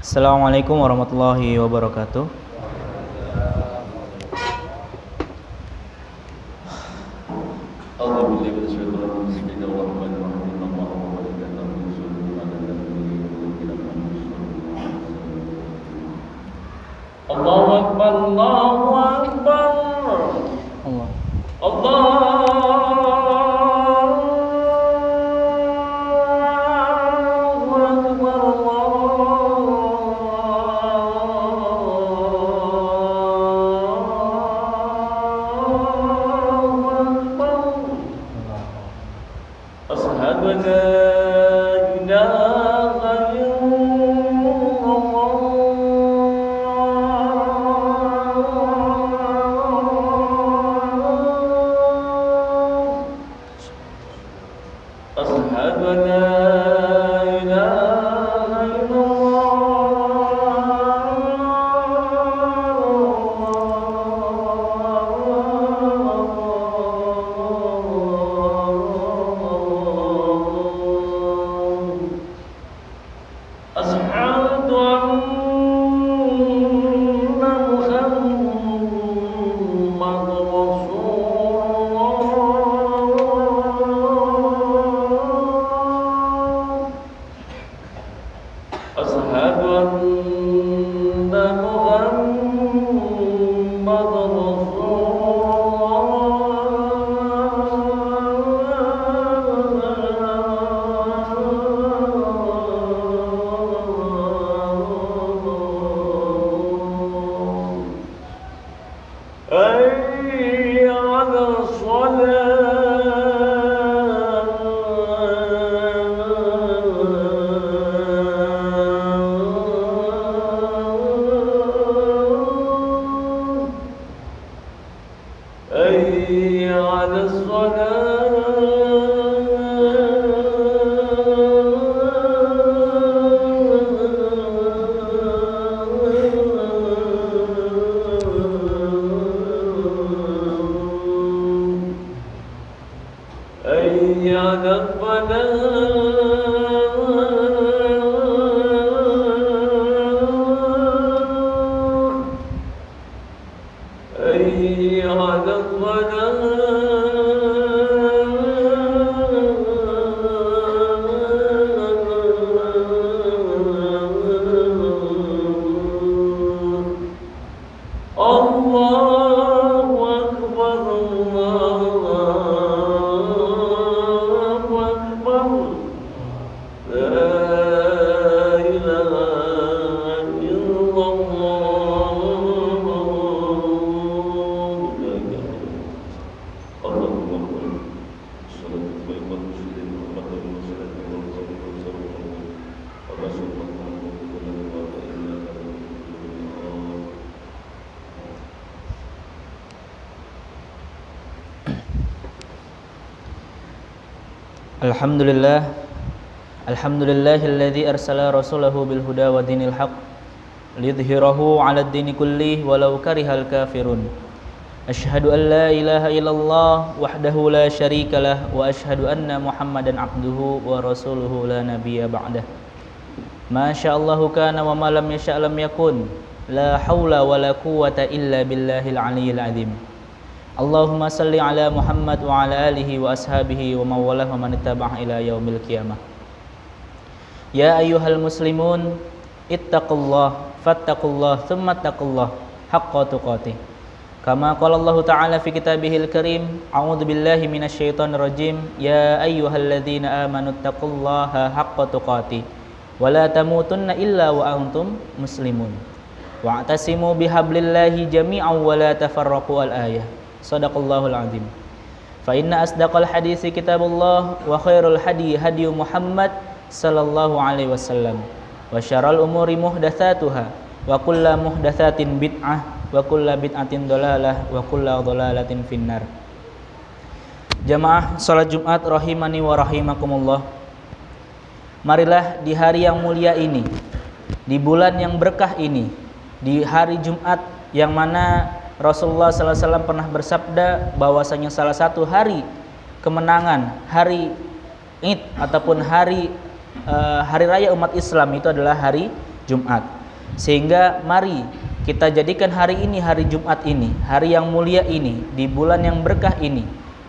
Assalamualaikum warahmatullahi wabarakatuh. Allahu Akbar, Allahu Akbar, Allah. Alhamdulillahilladzi arsala rasulahu bil huda wa dinil haq liyudhhirahu 'alad dini kullih walau karihal kafirun. Asyhadu an la ilaha illallah wahdahu la syarikalah wa asyhadu anna Muhammadan abduhu wa rasuluhu la nabiyya ba'dah. Ma sya'allahu kana wa ma lam yasha' lam yakun. La haula wa la quwwata illa billahil aliyyil azim. Allahumma salli ala Muhammad wa ala alihi wa ashabihi wa mawalah wa man ittaba'ah ila yaumil qiyamah. Ya ayyuhal muslimun ittaqullah fattaqullah thumma taqullah haqqa tuqatih. Kama qala Allah ta'ala fi kitabihil karim, a'udzu billahi minasyaitonir rajim. Ya ayyuhalladzina amanu ittaqullaha haqqa tuqatih wa la tamutunna illa wa antum muslimun. Wa'tasimu bihablillahi jami'an wa la tafarraqu al-ayah. Sadaqallahul azim. Fa inna asdaqal haditsi kitabullah wa khairul hadi hadi Muhammad sallallahu alaihi wasallam wa syarrul umuri muhdatsatuha wa kullu muhdatsatin bid'ah wa kullu bid'atin dhalalah wa kullu dhalalatin finnar. Jamaah salat Jumat rahimani wa rahimakumullah. Marilah di hari yang mulia ini, di bulan yang berkah ini, di hari Jumat yang mana Rasulullah SAW pernah bersabda bahwasanya salah satu hari kemenangan, hari Id ataupun hari raya umat Islam itu adalah hari Jumat. Sehingga mari kita jadikan hari ini, hari Jumat ini, hari yang mulia ini, di bulan yang berkah ini,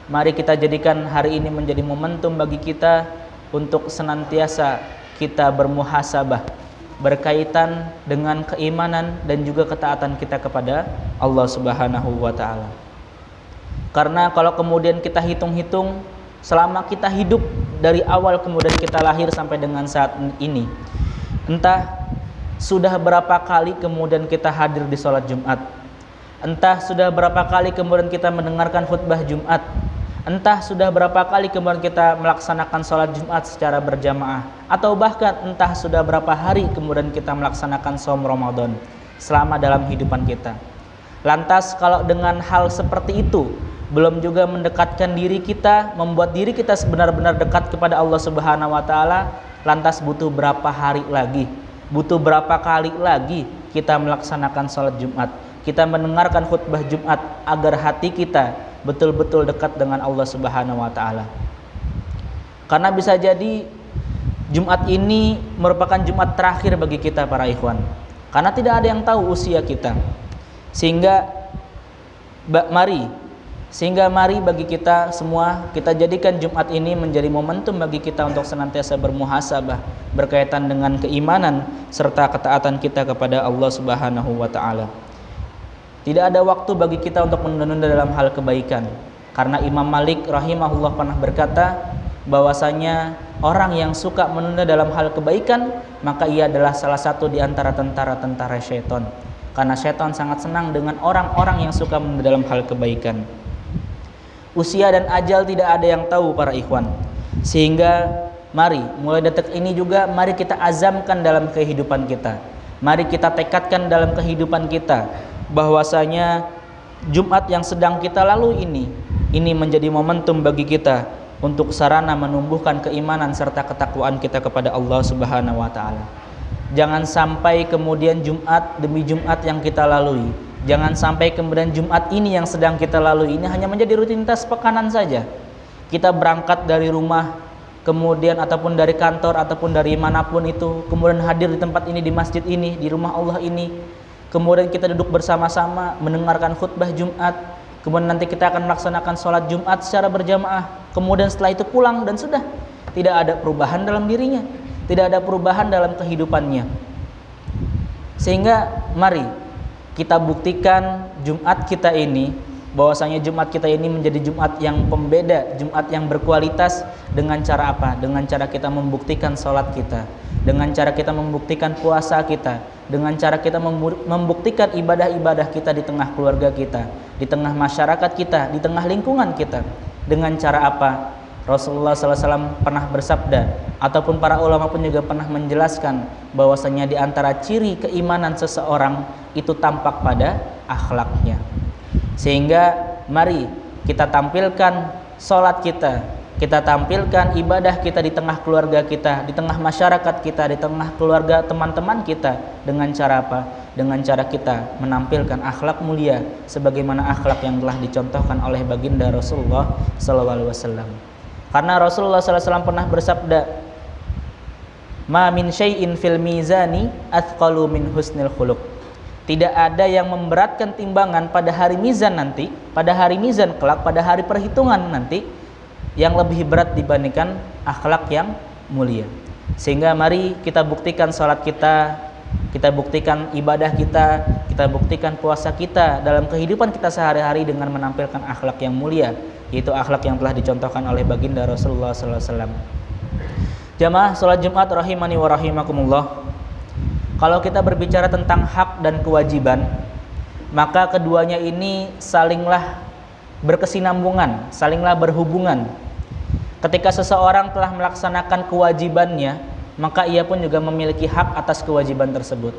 mari kita jadikan hari ini menjadi momentum bagi kita untuk senantiasa kita bermuhasabah berkaitan dengan keimanan dan juga ketaatan kita kepada Allah Subhanahu wa taala. Karena kalau kemudian kita hitung-hitung selama kita hidup dari awal kemudian kita lahir sampai dengan saat ini, entah sudah berapa kali kemudian kita hadir di sholat Jumat, entah sudah berapa kali kemudian kita mendengarkan khutbah Jumat, entah sudah berapa kali kemudian kita melaksanakan sholat Jumat secara berjamaah, atau bahkan entah sudah berapa hari kemudian kita melaksanakan shaum Ramadan selama dalam kehidupan kita. Lantas kalau dengan hal seperti itu belum juga mendekatkan diri kita, membuat diri kita benar-benar dekat kepada Allah Subhanahu wa taala, lantas butuh berapa hari lagi? Butuh berapa kali lagi kita melaksanakan sholat Jumat, kita mendengarkan khutbah Jumat agar hati kita betul-betul dekat dengan Allah Subhanahu wa taala. Karena bisa jadi Jumat ini merupakan Jumat terakhir bagi kita para ikhwan. Karena tidak ada yang tahu usia kita. Sehingga mari bagi kita semua, kita jadikan Jumat ini menjadi momentum bagi kita untuk senantiasa bermuhasabah berkaitan dengan keimanan serta ketaatan kita kepada Allah Subhanahu wa taala. Tidak ada waktu bagi kita untuk menunda-nunda dalam hal kebaikan. Karena Imam Malik rahimahullah pernah berkata bahwasanya orang yang suka menunda dalam hal kebaikan, maka ia adalah salah satu di antara tentara-tentara syaitan. Karena syaitan sangat senang dengan orang-orang yang suka menunda dalam hal kebaikan. Usia dan ajal tidak ada yang tahu para ikhwan. Sehingga mari mulai detik ini juga mari kita azamkan dalam kehidupan kita. Mari kita tekadkan dalam kehidupan kita bahwasanya Jumat yang sedang kita lalui ini menjadi momentum bagi kita untuk sarana menumbuhkan keimanan serta ketakwaan kita kepada Allah Subhanahu wa taala. Jangan sampai kemudian Jumat demi Jumat yang kita lalui, jangan sampai kemudian Jumat ini yang sedang kita lalui ini hanya menjadi rutinitas pekanan saja. Kita berangkat dari rumah, kemudian ataupun dari kantor ataupun dari manapun itu, kemudian hadir di tempat ini, di masjid ini, di rumah Allah ini, kemudian kita duduk bersama-sama mendengarkan khutbah Jumat, kemudian nanti kita akan melaksanakan sholat Jumat secara berjamaah, kemudian setelah itu pulang dan sudah tidak ada perubahan dalam dirinya, tidak ada perubahan dalam kehidupannya. Sehingga mari kita buktikan Jumat kita ini, bahwasanya Jumat kita ini menjadi Jumat yang pembeda, Jumat yang berkualitas. Dengan cara apa? Dengan cara kita membuktikan sholat kita, dengan cara kita membuktikan puasa kita, dengan cara kita membuktikan ibadah-ibadah kita di tengah keluarga kita, di tengah masyarakat kita, di tengah lingkungan kita. Dengan cara apa? Rasulullah SAW pernah bersabda, ataupun para ulama pun juga pernah menjelaskan bahwasanya di antara ciri keimanan seseorang itu tampak pada akhlaknya. Sehingga mari kita tampilkan sholat kita tampilkan ibadah kita di tengah keluarga kita, di tengah masyarakat kita, di tengah keluarga teman-teman kita. Dengan cara apa? Dengan cara kita menampilkan akhlak mulia sebagaimana akhlak yang telah dicontohkan oleh baginda Rasulullah SAW. Karena Rasulullah SAW pernah bersabda, "Ma min syai'in fil mizani athqalu min husnil khuluq." Tidak ada yang memberatkan timbangan pada hari mizan nanti, pada hari mizan kelak, pada hari perhitungan nanti, yang lebih berat dibandingkan akhlak yang mulia. Sehingga mari kita buktikan sholat kita buktikan ibadah kita buktikan puasa kita dalam kehidupan kita sehari-hari dengan menampilkan akhlak yang mulia, yaitu akhlak yang telah dicontohkan oleh baginda Rasulullah SAW. Jamaah sholat Jumat rahimani wa rahimakumullah. Kalau kita berbicara tentang hak dan kewajiban, maka keduanya ini salinglah berkesinambungan, salinglah berhubungan. Ketika seseorang telah melaksanakan kewajibannya, maka ia pun juga memiliki hak atas kewajiban tersebut.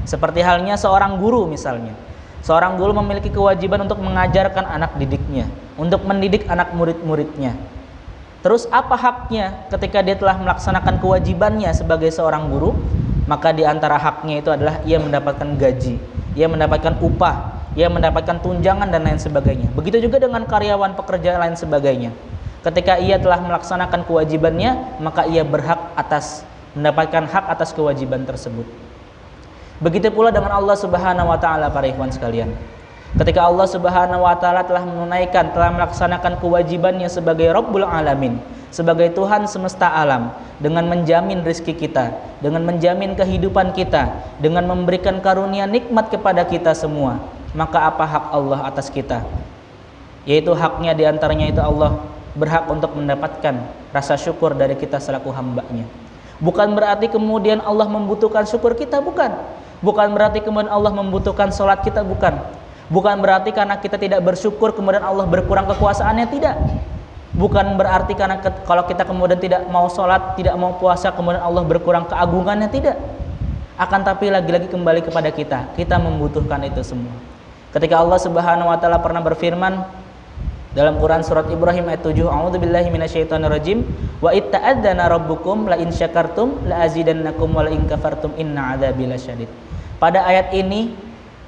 Seperti halnya seorang guru misalnya. Seorang guru memiliki kewajiban untuk mengajarkan anak didiknya, untuk mendidik anak murid-muridnya. Terus apa haknya ketika dia telah melaksanakan kewajibannya sebagai seorang guru? Maka di antara haknya itu adalah ia mendapatkan gaji, ia mendapatkan upah, ia mendapatkan tunjangan dan lain sebagainya. Begitu juga dengan karyawan pekerja lain sebagainya. Ketika ia telah melaksanakan kewajibannya, maka ia berhak atas mendapatkan hak atas kewajiban tersebut. Begitu pula dengan Allah Subhanahu wa taala para ikhwan sekalian. Ketika Allah Subhanahu wa taala telah menunaikan, telah melaksanakan kewajibannya sebagai Rabbul Alamin, sebagai Tuhan semesta alam, dengan menjamin rezeki kita, dengan menjamin kehidupan kita, dengan memberikan karunia nikmat kepada kita semua, maka apa hak Allah atas kita? Yaitu haknya diantaranya itu Allah berhak untuk mendapatkan rasa syukur dari kita selaku hambanya. Bukan berarti kemudian Allah membutuhkan syukur kita, bukan. Bukan berarti kemudian Allah membutuhkan sholat kita, bukan. Bukan berarti karena kita tidak bersyukur kemudian Allah berkurang kekuasaannya, tidak. Bukan berarti karena kalau kita kemudian tidak mau sholat, tidak mau puasa, kemudian Allah berkurang keagungannya, tidak. Akan tapi lagi-lagi kembali kepada kita membutuhkan itu semua. Ketika Allah Subhanahu wa taala pernah berfirman dalam Quran surat Ibrahim ayat 7, A'udzubillahi minasyaitonirrajim, wa itta'adzana rabbukum la in syakartum la azidannakum wa la in kafartum inna adzabi lasyadid. Pada ayat ini,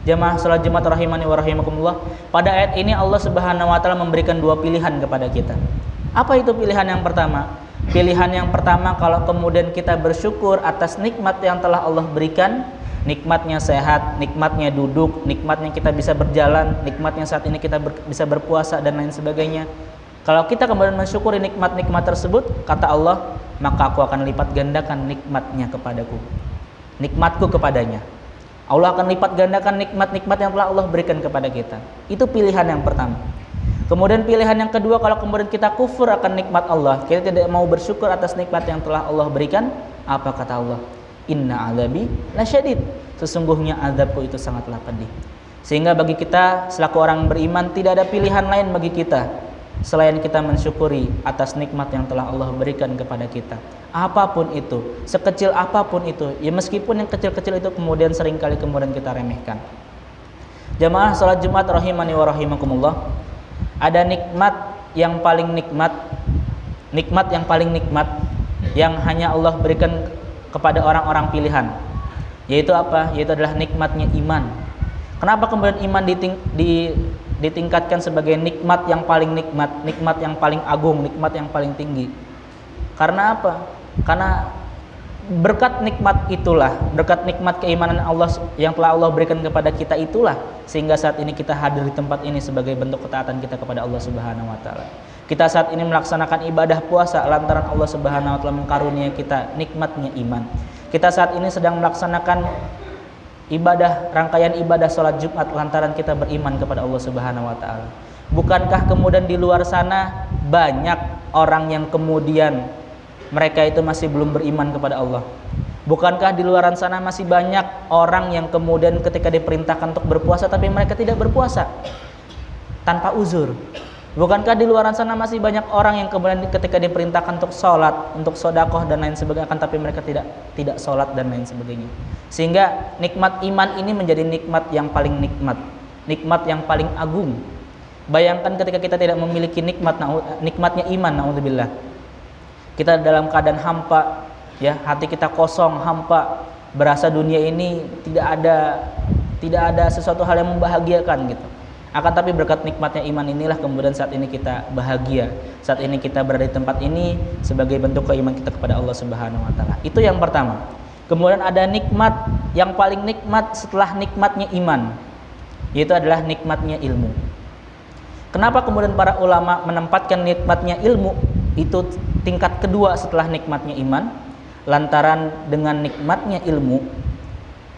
jamaah salat Jumat rahimani wa rahimakumullah, pada ayat ini Allah Subhanahu wa taala memberikan dua pilihan kepada kita. Apa itu pilihan yang pertama? Pilihan yang pertama, kalau kemudian kita bersyukur atas nikmat yang telah Allah berikan, nikmatnya sehat, nikmatnya duduk, nikmatnya kita bisa berjalan, nikmatnya saat ini kita bisa berpuasa dan lain sebagainya. Kalau kita kemudian mensyukuri nikmat-nikmat tersebut, kata Allah, maka aku akan lipat gandakan nikmatnya kepadaku, nikmatku kepadanya. Allah akan lipat gandakan nikmat-nikmat yang telah Allah berikan kepada kita. Itu pilihan yang pertama. Kemudian pilihan yang kedua, kalau kemudian kita kufur akan nikmat Allah, kita tidak mau bersyukur atas nikmat yang telah Allah berikan, apa kata Allah? Inna adzabi lasyadid. Sesungguhnya azabku itu sangatlah pedih. Sehingga bagi kita selaku orang beriman tidak ada pilihan lain bagi kita selain kita mensyukuri atas nikmat yang telah Allah berikan kepada kita. Apapun itu, sekecil apapun itu, ya meskipun yang kecil-kecil itu kemudian seringkali kemudian kita remehkan. Jamaah salat Jumat rahimani wa rahimakumullah, ada nikmat yang paling nikmat, nikmat yang paling nikmat yang hanya Allah berikan kepada orang-orang pilihan. Yaitu apa? Yaitu adalah nikmatnya iman. Kenapa kemudian iman ditingkatkan sebagai nikmat yang paling nikmat, nikmat yang paling agung, nikmat yang paling tinggi? Karena apa? Karena berkat nikmat itulah, berkat nikmat keimanan Allah yang telah Allah berikan kepada kita itulah, sehingga saat ini kita hadir di tempat ini sebagai bentuk ketaatan kita kepada Allah Subhanahu wa taala. Kita saat ini melaksanakan ibadah puasa lantaran Allah Subhanahu wa taala mengkaruniai kita nikmatnya iman. Kita saat ini sedang melaksanakan ibadah, rangkaian ibadah salat Jumat lantaran kita beriman kepada Allah Subhanahu wa taala. Bukankah kemudian di luar sana banyak orang yang kemudian mereka itu masih belum beriman kepada Allah? Bukankah di luar sana masih banyak orang yang kemudian ketika diperintahkan untuk berpuasa tapi mereka tidak berpuasa tanpa uzur? Bukankah di luar sana masih banyak orang yang kemudian ketika diperintahkan untuk sholat, untuk sodakoh dan lain sebagainya, akan tapi mereka tidak sholat dan lain sebagainya? Sehingga nikmat iman ini menjadi nikmat yang paling nikmat, nikmat yang paling agung. Bayangkan ketika kita tidak memiliki nikmatnya iman, naudzubillah. Kita dalam keadaan hampa, ya, hati kita kosong, hampa, berasa dunia ini tidak ada sesuatu hal yang membahagiakan gitu. Akan tapi berkat nikmatnya iman inilah kemudian saat ini kita bahagia. Saat ini kita berada di tempat ini sebagai bentuk keimanan kita kepada Allah Subhanahu wa taala. Itu yang pertama. Kemudian ada nikmat yang paling nikmat setelah nikmatnya iman, yaitu adalah nikmatnya ilmu. Kenapa kemudian para ulama menempatkan nikmatnya ilmu itu tingkat kedua setelah nikmatnya iman? Lantaran dengan nikmatnya ilmu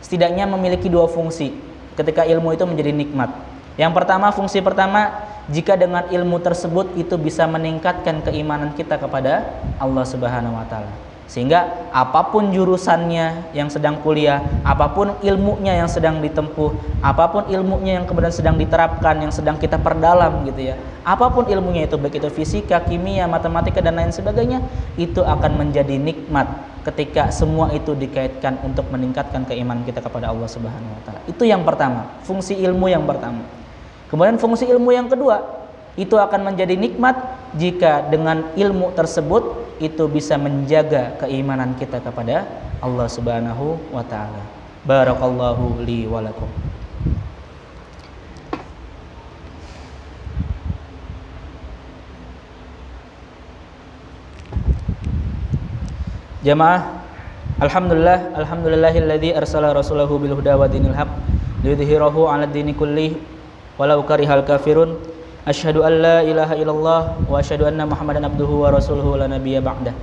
setidaknya memiliki dua fungsi ketika ilmu itu menjadi nikmat. Yang pertama, fungsi pertama, jika dengan ilmu tersebut itu bisa meningkatkan keimanan kita kepada Allah Subhanahu wa taala. Sehingga apapun jurusannya yang sedang kuliah, apapun ilmunya yang sedang ditempuh, apapun ilmunya yang kemudian sedang diterapkan, yang sedang kita perdalam gitu ya. Apapun ilmunya itu, baik itu fisika, kimia, matematika dan lain sebagainya, itu akan menjadi nikmat ketika semua itu dikaitkan untuk meningkatkan keimanan kita kepada Allah Subhanahu wa taala. Itu yang pertama, fungsi ilmu yang pertama. Kemudian fungsi ilmu yang kedua, itu akan menjadi nikmat jika dengan ilmu tersebut itu bisa menjaga keimanan kita kepada Allah Subhanahu wa taala. Barakallahu li wa lakum. Jamaah Alhamdulillahilladzi arsala rasulahu bil huda wa dinil haq liyudhhirahu 'alad dini kullih walau karihal kafirun. Asyhadu an la ilaha illallah wa asyhadu anna Muhammadan abduhu wa rasuluhu la nabiyya ba'dah.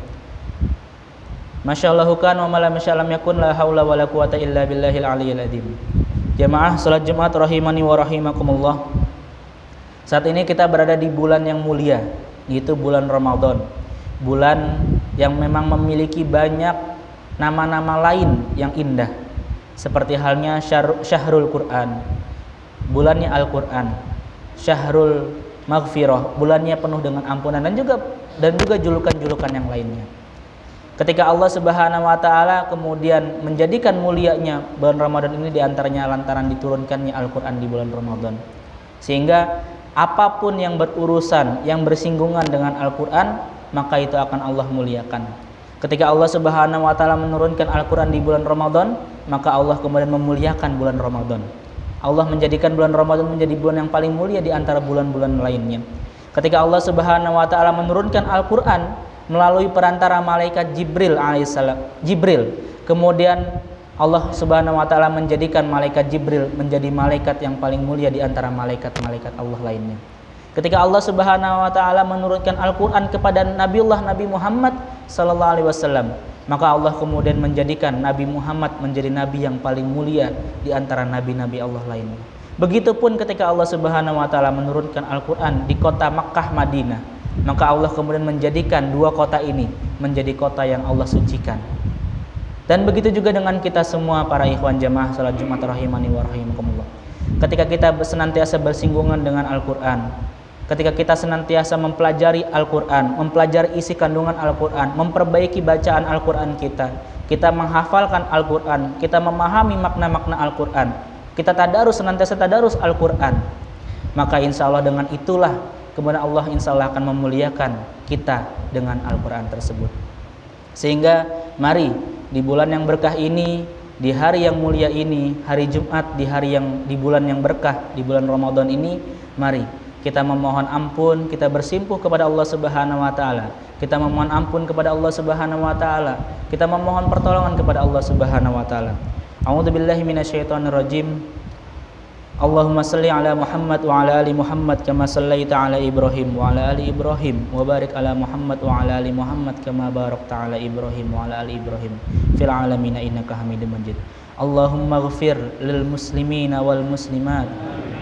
Masyaallahu kan wa ma lam yashalam yakun la haula wala quwata illa billahil aliyyil azim. Jamaah salat Jumat rahimani wa rahimakumullah. Saat ini kita berada di bulan yang mulia, yaitu bulan Ramadan. Bulan yang memang memiliki banyak nama-nama lain yang indah, seperti halnya Syahrul Quran, bulannya Al-Quran, Syahrul Maghfirah, bulannya penuh dengan ampunan, dan juga julukan-julukan yang lainnya. Ketika Allah Subhanahu wa taala kemudian menjadikan mulianya bulan Ramadan ini diantaranya lantaran diturunkannya Al-Quran di bulan Ramadan, sehingga apapun yang berurusan, yang bersinggungan dengan Al-Quran, maka itu akan Allah muliakan. Ketika Allah Subhanahu wa taala menurunkan Al-Quran di bulan Ramadan, maka Allah kemudian memuliakan bulan Ramadan. Allah menjadikan bulan Ramadan menjadi bulan yang paling mulia di antara bulan-bulan lainnya. Ketika Allah Subhanahu wa taala menurunkan Al-Quran melalui perantara malaikat Jibril alaihissalam, kemudian Allah Subhanahu wa taala menjadikan malaikat Jibril menjadi malaikat yang paling mulia di antara malaikat-malaikat Allah lainnya. Ketika Allah Subhanahu wa taala menurunkan Al-Quran kepada Nabi Muhammad sallallahu alaihi wasallam, maka Allah kemudian menjadikan Nabi Muhammad menjadi nabi yang paling mulia di antara nabi-nabi Allah lainnya. Begitupun ketika Allah Subhanahu wa taala menurunkan Al-Quran di kota Makkah Madinah, maka Allah kemudian menjadikan dua kota ini menjadi kota yang Allah sucikan. Dan begitu juga dengan kita semua para ikhwan jamaah salat Jumat rahimani wa rahimakumullah. Ketika kita senantiasa bersinggungan dengan Al-Quran, ketika kita senantiasa mempelajari Al-Quran, mempelajari isi kandungan Al-Quran, memperbaiki bacaan Al-Quran kita menghafalkan Al-Quran, kita memahami makna-makna Al-Quran, kita senantiasa tadarus Al-Quran, maka insya Allah dengan itulah kemudian Allah insya Allah akan memuliakan kita dengan Al-Quran tersebut. Sehingga mari di bulan yang berkah ini, di hari yang mulia ini, hari Jumat, di bulan yang berkah, di bulan Ramadan ini, mari kita memohon ampun, kita bersimpuh kepada Allah Subhanahu wa taala. Kita memohon ampun kepada Allah Subhanahu wa taala. Kita memohon pertolongan kepada Allah Subhanahu wa taala. A'udzubillahi minasyaitonirrajim. Allahumma shalli ala Muhammad wa ala ali Muhammad kama shallaita ala Ibrahim wa ala ali Ibrahim wa barik ala Muhammad wa ala ali Muhammad kama barakta ala Ibrahim wa ala ali Ibrahim fil alamin innaka Hamidum Majid. Allahumma ighfir lil muslimina wal muslimat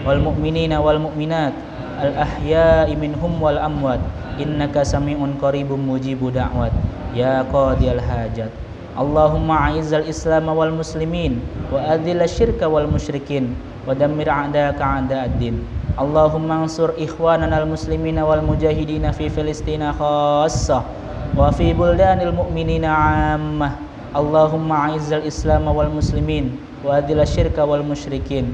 wal mu'minina wal mu'minat al-ahya'i minhum wal amwat innaka sami'un qaribun mujibu da'wat ya qadiyal hajat. Allahumma a'izzal islam wal muslimin wa adhil syirka wal musyrikin wa dammir a'daka a'da'ad-din. Allahumma ansur ikhwanana al muslimina wal mujahidina fi Filistina khassah wa fi buldanil mu'minina 'ammah. Allahumma a'izzal islam wal muslimin wa adhil syirka wal musyrikin.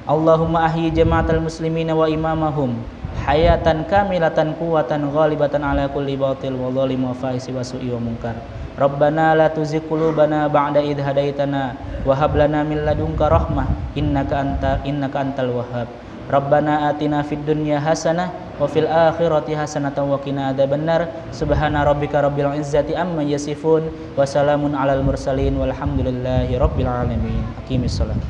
Allahumma ahyi jama'atal muslimina wa imamahum hayatan kamilatan quwatan ghalibatan ala kulli batil wa zalim wa faisi wa su'i wa munkar. Rabbana la tuzigh qulubana ba'da idh hadaitana wa hab lana min ladunka rahmah innaka antal wahhab. Rabbana atina fid dunya hasanah wa fil akhirati hasanatan wa qina adzabannar. Subhana rabbika rabbil izzati amma yasifun wa salamun alal mursalin walhamdulillahi rabbil alamin. Aqimissalam.